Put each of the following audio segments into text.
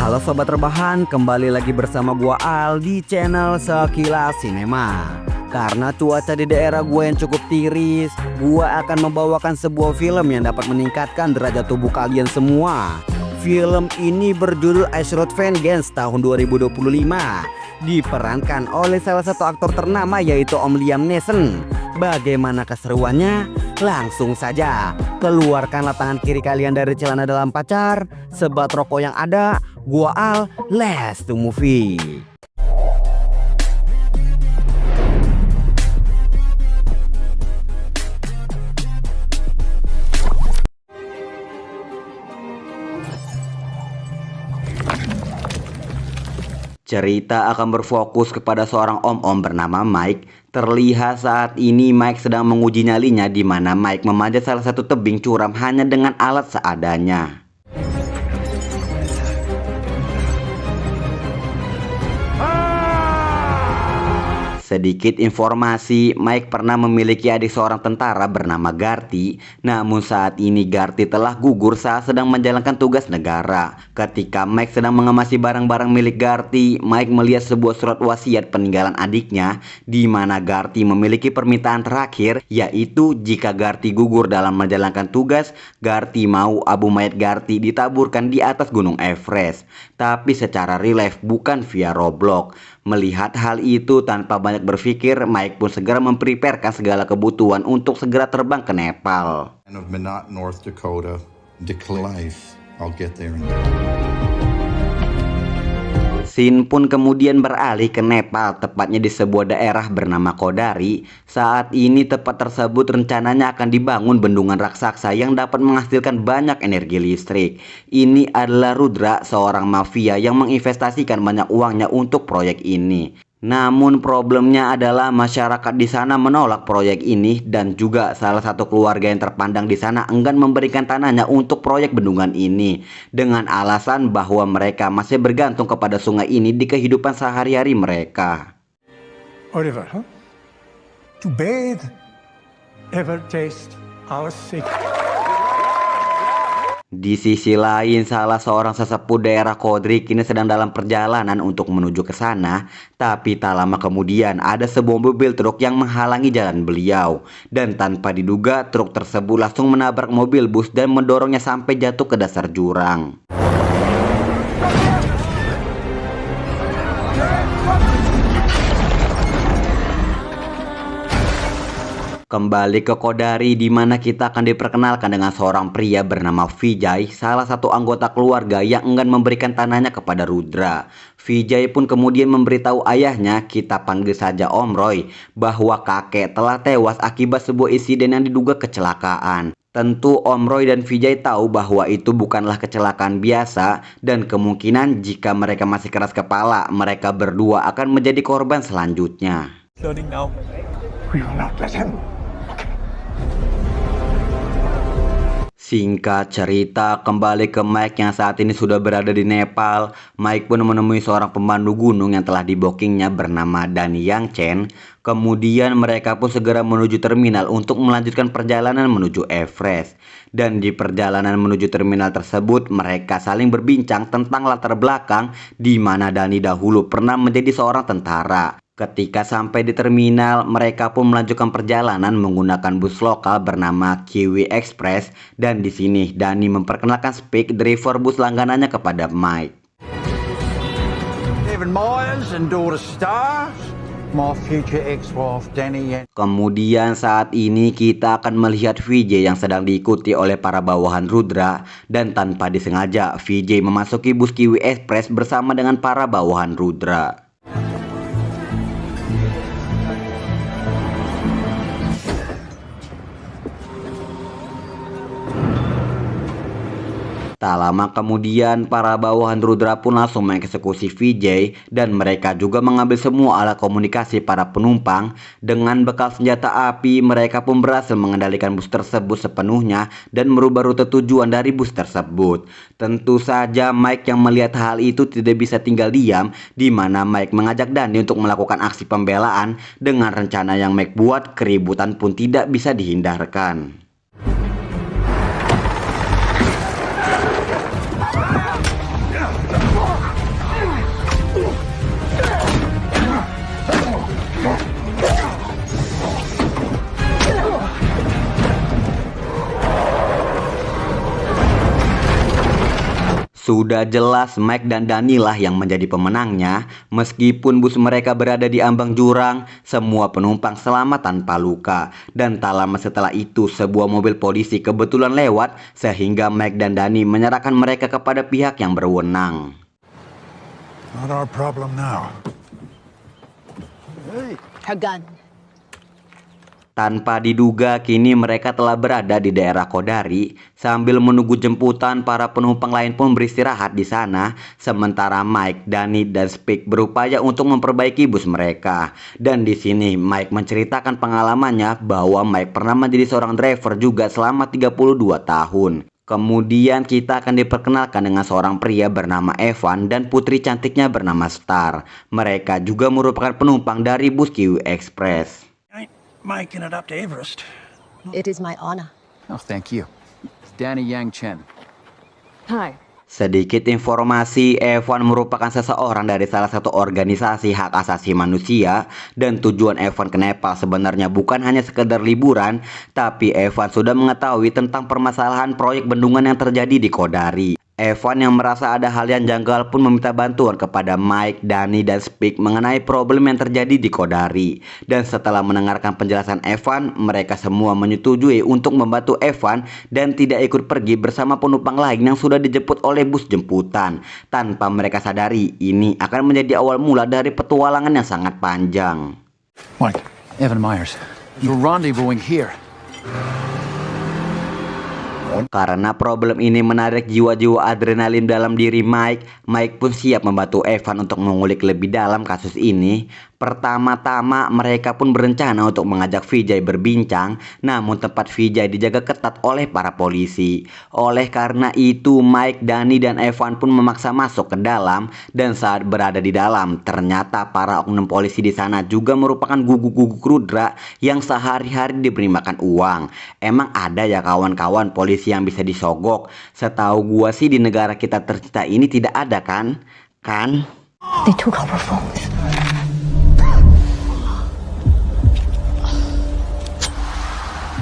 Halo sobat rebahan, kembali lagi bersama gua Al di channel Sekilas Sinema. Karena cuaca di daerah gua yang cukup tiris, gua akan membawakan sebuah film yang dapat meningkatkan derajat tubuh kalian semua. Film ini berjudul Ice Road Vengeance tahun 2025, diperankan oleh salah satu aktor ternama yaitu Om Liam Neeson. Bagaimana keseruannya? Langsung saja keluarkanlah tangan kiri kalian dari celana dalam pacar, sebat rokok yang ada. Gua Al, let's to movie. Cerita akan berfokus kepada seorang om-om bernama Mike. Terlihat saat ini Mike sedang menguji nyalinya, di mana Mike memanjat salah satu tebing curam hanya dengan alat seadanya. Sedikit informasi, Mike pernah memiliki adik seorang tentara bernama Garty. Namun saat ini Garty telah gugur saat sedang menjalankan tugas negara. Ketika Mike sedang mengemasi barang-barang milik Garty, Mike melihat sebuah surat wasiat peninggalan adiknya, di mana Garty memiliki permintaan terakhir, yaitu jika Garty gugur dalam menjalankan tugas, Garty mau abu mayat Garty ditaburkan di atas gunung Everest, tapi secara real life bukan via Roblox. Melihat hal itu, tanpa banyak berpikir, Mike pun segera mempreparekan segala kebutuhan untuk segera terbang ke Nepal. North Dakota, life. I'll get there. Scene pun kemudian beralih ke Nepal, tepatnya di sebuah daerah bernama Kodari. Saat ini tempat tersebut rencananya akan dibangun bendungan raksasa yang dapat menghasilkan banyak energi listrik. Ini adalah Rudra, seorang mafia yang menginvestasikan banyak uangnya untuk proyek ini. Namun problemnya adalah masyarakat di sana menolak proyek ini, dan juga salah satu keluarga yang terpandang di sana enggan memberikan tanahnya untuk proyek bendungan ini, dengan alasan bahwa mereka masih bergantung kepada sungai ini di kehidupan sehari-hari mereka. Oliver, huh? To bathe, ever taste our secret. Di sisi lain, salah seorang sesepuh daerah Kodri kini sedang dalam perjalanan untuk menuju ke sana. Tapi tak lama kemudian ada sebuah mobil truk yang menghalangi jalan beliau. Dan tanpa diduga, truk tersebut langsung menabrak mobil bus dan mendorongnya sampai jatuh ke dasar jurang. Kembali ke Kodari, di mana kita akan diperkenalkan dengan seorang pria bernama Vijay, salah satu anggota keluarga yang enggan memberikan tanahnya kepada Rudra. Vijay pun kemudian memberitahu ayahnya, kita panggil saja Om Roy, bahwa kakek telah tewas akibat sebuah insiden yang diduga kecelakaan. Tentu Om Roy dan Vijay tahu bahwa itu bukanlah kecelakaan biasa, dan kemungkinan jika mereka masih keras kepala, mereka berdua akan menjadi korban selanjutnya. Singkat cerita, kembali ke Mike yang saat ini sudah berada di Nepal. Mike pun menemui seorang pemandu gunung yang telah dibookingnya bernama Danny Yang Chen. Kemudian mereka pun segera menuju terminal untuk melanjutkan perjalanan menuju Everest. Dan di perjalanan menuju terminal tersebut, mereka saling berbincang tentang latar belakang, di mana Danny dahulu pernah menjadi seorang tentara. Ketika sampai di terminal, mereka pun melanjutkan perjalanan menggunakan bus lokal bernama Kiwi Express, dan di sini Danny memperkenalkan Speak, driver bus langganannya, kepada Mike. Evan Myers and daughter Star, my future ex-wife Danny. Kemudian saat ini kita akan melihat Vijay yang sedang diikuti oleh para bawahan Rudra, dan tanpa disengaja Vijay memasuki bus Kiwi Express bersama dengan para bawahan Rudra. Tak lama kemudian, para bawahan Rudra pun langsung mengeksekusi Vijay, dan mereka juga mengambil semua alat komunikasi para penumpang. Dengan bekal senjata api, mereka pun berhasil mengendalikan bus tersebut sepenuhnya dan merubah rute tujuan dari bus tersebut. Tentu saja Mike yang melihat hal itu tidak bisa tinggal diam, di mana Mike mengajak Danny untuk melakukan aksi pembelaan. Dengan rencana yang Mike buat, keributan pun tidak bisa dihindarkan. Sudah jelas Mike dan Danny lah yang menjadi pemenangnya. Meskipun bus mereka berada di ambang jurang, semua penumpang selamat tanpa luka. Dan tak lama setelah itu sebuah mobil polisi kebetulan lewat sehingga Mike dan Danny menyerahkan mereka kepada pihak yang berwenang. Not our problem now. Her gun. Tanpa diduga kini mereka telah berada di daerah Kodari. Sambil menunggu jemputan, para penumpang lain pun beristirahat di sana. Sementara Mike, Danny, dan Spike berupaya untuk memperbaiki bus mereka. Dan di sini Mike menceritakan pengalamannya bahwa Mike pernah menjadi seorang driver juga selama 32 tahun. Kemudian kita akan diperkenalkan dengan seorang pria bernama Evan dan putri cantiknya bernama Star. Mereka juga merupakan penumpang dari bus Kiwi Express. Making it up to Everest. It is my honor. Oh, thank you. It's Danny Yang Chen. Hi. Sedikit informasi, Evan merupakan seseorang dari salah satu organisasi hak asasi manusia. Dan tujuan Evan ke Nepal sebenarnya bukan hanya sekedar liburan, tapi Evan sudah mengetahui tentang permasalahan proyek bendungan yang terjadi di Kodari. Evan yang merasa ada hal yang janggal pun meminta bantuan kepada Mike, Danny, dan Spike mengenai problem yang terjadi di Kodari. Dan setelah mendengarkan penjelasan Evan, mereka semua menyetujui untuk membantu Evan dan tidak ikut pergi bersama penumpang lain yang sudah dijemput oleh bus jemputan. Tanpa mereka sadari, ini akan menjadi awal mula dari petualangan yang sangat panjang. Mike, Evan Myers. We're rendezvousing here. Karena problem ini menarik jiwa-jiwa adrenalin dalam diri Mike, Mike pun siap membantu Evan untuk mengulik lebih dalam kasus ini. Pertama-tama mereka pun berencana untuk mengajak Vijay berbincang, namun tempat Vijay dijaga ketat oleh para polisi. Oleh karena itu Mike, Danny, dan Evan pun memaksa masuk ke dalam. Dan saat berada di dalam, ternyata para oknum polisi di sana juga merupakan guguk-guguk Rudra yang sehari-hari diberi makan uang. Emang ada ya kawan-kawan polisi yang bisa disogok? Setahu gua sih di negara kita tercinta ini tidak ada kan? They took our phones.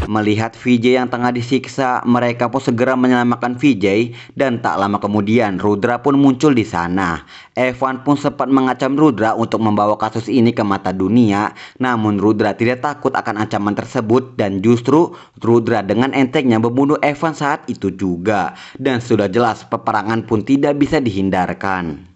Melihat Vijay yang tengah disiksa, mereka pun segera menyelamatkan Vijay. Dan tak lama kemudian Rudra pun muncul di sana. Evan pun sempat mengacam Rudra untuk membawa kasus ini ke mata dunia. Namun Rudra tidak takut akan ancaman tersebut. Dan justru Rudra dengan entengnya membunuh Evan saat itu juga. Dan sudah jelas peperangan pun tidak bisa dihindarkan.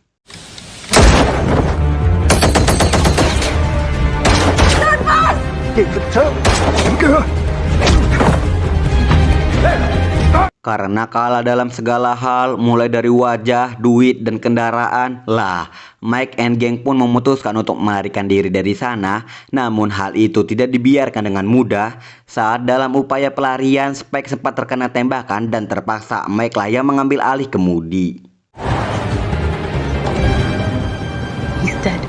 Karena kalah dalam segala hal, mulai dari wajah, duit, dan kendaraan, lah Mike and Gang pun memutuskan untuk melarikan diri dari sana. Namun hal itu tidak dibiarkan dengan mudah. Saat dalam upaya pelarian, Spike sempat terkena tembakan dan terpaksa Mike lah yang mengambil alih kemudi. He's dead.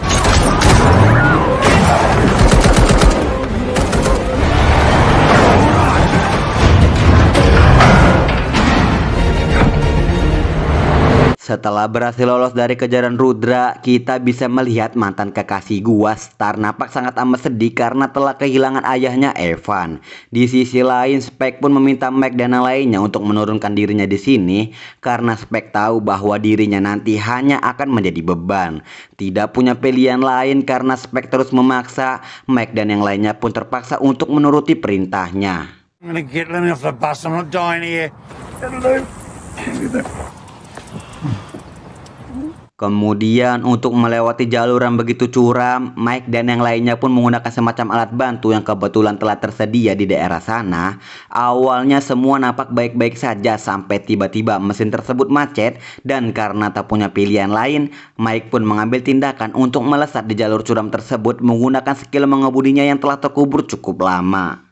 Setelah berhasil lolos dari kejaran Rudra, kita bisa melihat mantan kekasih gua Star nampak sangat amat sedih karena telah kehilangan ayahnya Evan. Di sisi lain, Spike pun meminta Mike dan yang lainnya untuk menurunkan dirinya di sini karena Spike tahu bahwa dirinya nanti hanya akan menjadi beban. Tidak punya pilihan lain karena Spike terus memaksa. Mike dan yang lainnya pun terpaksa untuk menuruti perintahnya. I'm gonna get Lenny off the bus. I'm not dying here. Kemudian untuk melewati jalur yang begitu curam, Mike dan yang lainnya pun menggunakan semacam alat bantu yang kebetulan telah tersedia di daerah sana. Awalnya semua nampak baik-baik saja sampai tiba-tiba mesin tersebut macet. Dan karena tak punya pilihan lain, Mike pun mengambil tindakan untuk melesat di jalur curam tersebut menggunakan skill mengemudinya yang telah terkubur cukup lama.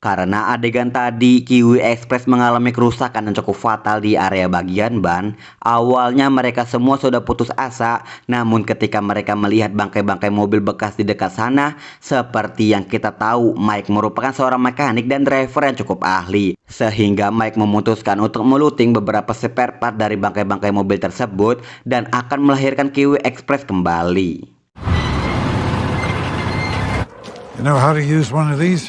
Karena adegan tadi Kiwi Express mengalami kerusakan yang cukup fatal di area bagian ban, awalnya mereka semua sudah putus asa. Namun ketika mereka melihat bangkai-bangkai mobil bekas di dekat sana, seperti yang kita tahu, Mike merupakan seorang mekanik dan driver yang cukup ahli. Sehingga Mike memutuskan untuk meluting beberapa spare part dari bangkai-bangkai mobil tersebut dan akan melahirkan Kiwi Express kembali. You know how to use one of these?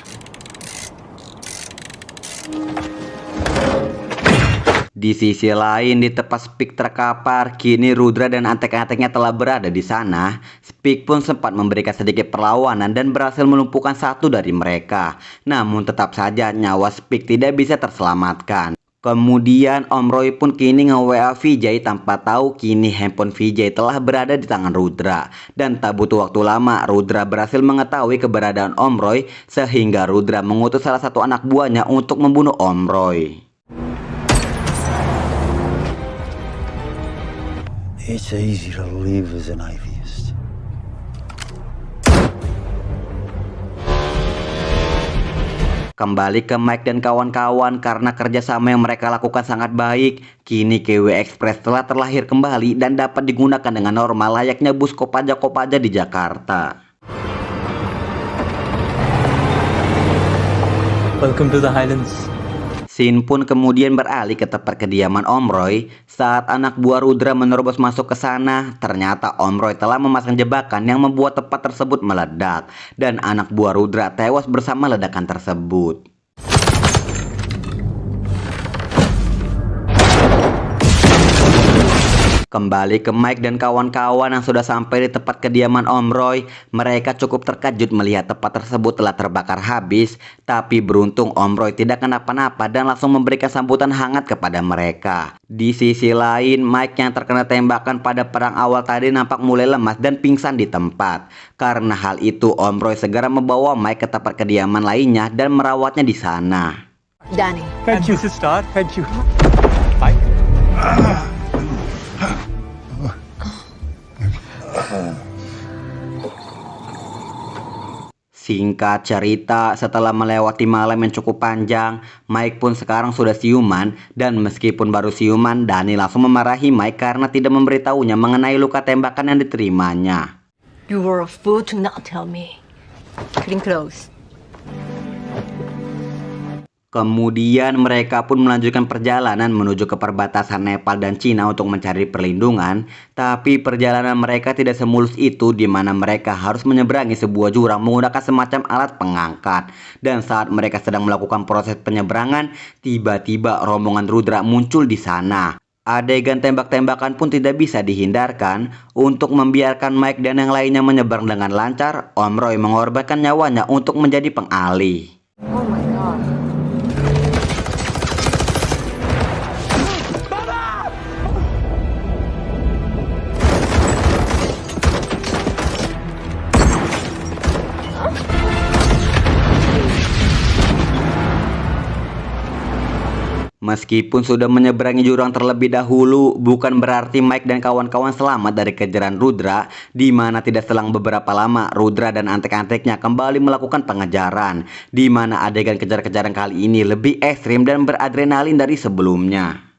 Di sisi lain, di tepat Speak terkapar, kini Rudra dan antek-anteknya telah berada di sana. Speak pun sempat memberikan sedikit perlawanan dan berhasil melumpuhkan satu dari mereka. Namun tetap saja nyawa Speak tidak bisa terselamatkan. Kemudian Om Roy pun kini nge-WA Vijay tanpa tahu kini handphone Vijay telah berada di tangan Rudra. Dan tak butuh waktu lama, Rudra berhasil mengetahui keberadaan Om Roy sehingga Rudra mengutus salah satu anak buahnya untuk membunuh Om Roy. It's easy to live as an atheist. Kembali ke Mike dan kawan-kawan, karena kerjasama yang mereka lakukan sangat baik, kini Kiwi Express telah terlahir kembali dan dapat digunakan dengan normal layaknya bus Kopaja-Kopaja di Jakarta. Welcome to the Highlands. Scene pun kemudian beralih ke tempat kediaman Om Roy. Saat anak buah Rudra menerobos masuk ke sana, ternyata Om Roy telah memasang jebakan yang membuat tempat tersebut meledak. Dan anak buah Rudra tewas bersama ledakan tersebut. Kembali ke Mike dan kawan-kawan yang sudah sampai di tempat kediaman Om Roy. Mereka cukup terkejut melihat tempat tersebut telah terbakar habis. Tapi beruntung Om Roy tidak kenapa-napa dan langsung memberikan sambutan hangat kepada mereka. Di sisi lain, Mike yang terkena tembakan pada perang awal tadi nampak mulai lemas dan pingsan di tempat. Karena hal itu, Om Roy segera membawa Mike ke tempat kediaman lainnya dan merawatnya di sana. Danny. Thank you, sister. Thank you. Bye. Singkat cerita, setelah melewati malam yang cukup panjang, Mike pun sekarang sudah siuman. Dan meskipun baru siuman, Danny langsung memarahi Mike karena tidak memberitahunya mengenai luka tembakan yang diterimanya. You were a fool to not tell me. Clean clothes. Kemudian mereka pun melanjutkan perjalanan menuju ke perbatasan Nepal dan Cina untuk mencari perlindungan. Tapi perjalanan mereka tidak semulus itu, di mana mereka harus menyeberangi sebuah jurang menggunakan semacam alat pengangkat. Dan saat mereka sedang melakukan proses penyeberangan, tiba-tiba rombongan Rudra muncul di sana. Adegan tembak-tembakan pun tidak bisa dihindarkan. Untuk membiarkan Mike dan yang lainnya menyeberang dengan lancar, Om Roy mengorbankan nyawanya untuk menjadi pengalih. Oh my god. Meskipun sudah menyeberangi jurang terlebih dahulu, bukan berarti Mike dan kawan-kawan selamat dari kejaran Rudra, di mana tidak selang beberapa lama Rudra dan antek-anteknya kembali melakukan pengejaran, di mana adegan kejar-kejaran kali ini lebih ekstrim dan beradrenalin dari sebelumnya.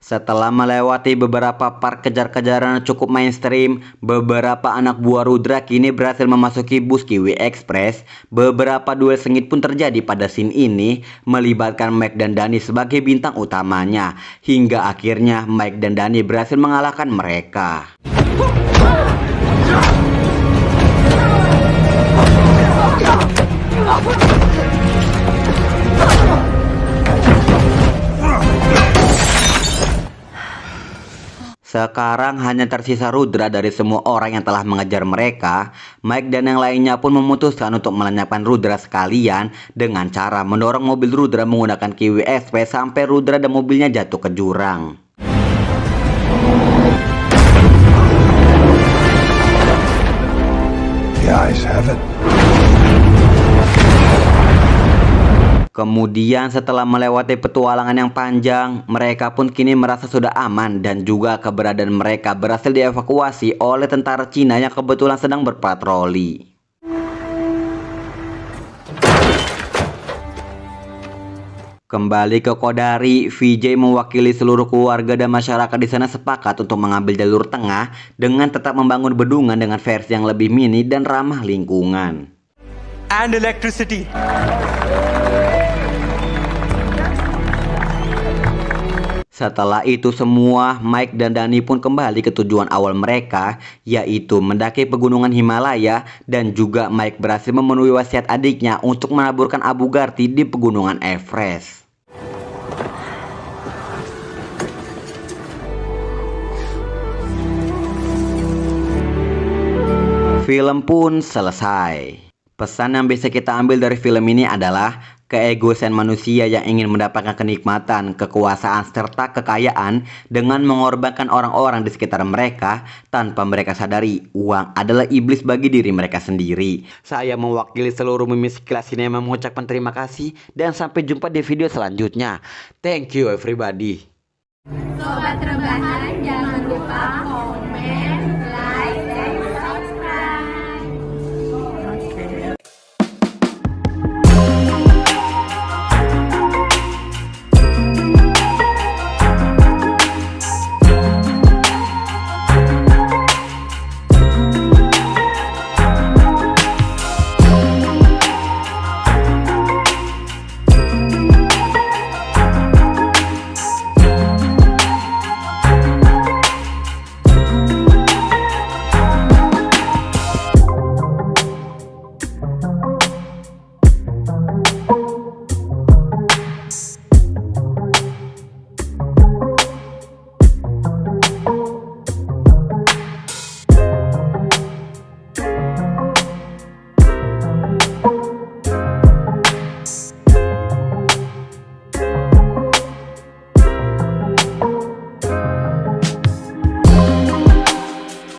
Setelah melewati beberapa part kejar-kejaran yang cukup mainstream, beberapa anak buah Rudra kini berhasil memasuki bus Kiwi Express. Beberapa duel sengit pun terjadi pada scene ini, melibatkan Mike dan Danny sebagai bintang utamanya. Hingga akhirnya Mike dan Danny berhasil mengalahkan mereka. Sekarang hanya tersisa Rudra dari semua orang yang telah mengejar mereka. Mike dan yang lainnya pun memutuskan untuk melenyapkan Rudra sekalian dengan cara mendorong mobil Rudra menggunakan Kiwi Express sampai Rudra dan mobilnya jatuh ke jurang. The eyes have it. Kemudian setelah melewati petualangan yang panjang, mereka pun kini merasa sudah aman dan juga keberadaan mereka berhasil dievakuasi oleh tentara Cina yang kebetulan sedang berpatroli. Kembali ke Kodari, Vijay mewakili seluruh keluarga dan masyarakat di sana sepakat untuk mengambil jalur tengah dengan tetap membangun bendungan dengan versi yang lebih mini dan ramah lingkungan. And electricity. Setelah itu semua, Mike dan Danny pun kembali ke tujuan awal mereka, yaitu mendaki pegunungan Himalaya, dan juga Mike berhasil memenuhi wasiat adiknya untuk menaburkan abu Garti di pegunungan Everest. Film pun selesai. Pesan yang bisa kita ambil dari film ini adalah keegoisan manusia yang ingin mendapatkan kenikmatan, kekuasaan, serta kekayaan dengan mengorbankan orang-orang di sekitar mereka tanpa mereka sadari uang adalah iblis bagi diri mereka sendiri. Saya mewakili seluruh Mimi Sekilas Sinema mengucapkan terima kasih dan sampai jumpa di video selanjutnya. Thank you everybody. Sobat Rebahan, jangan lupa komen,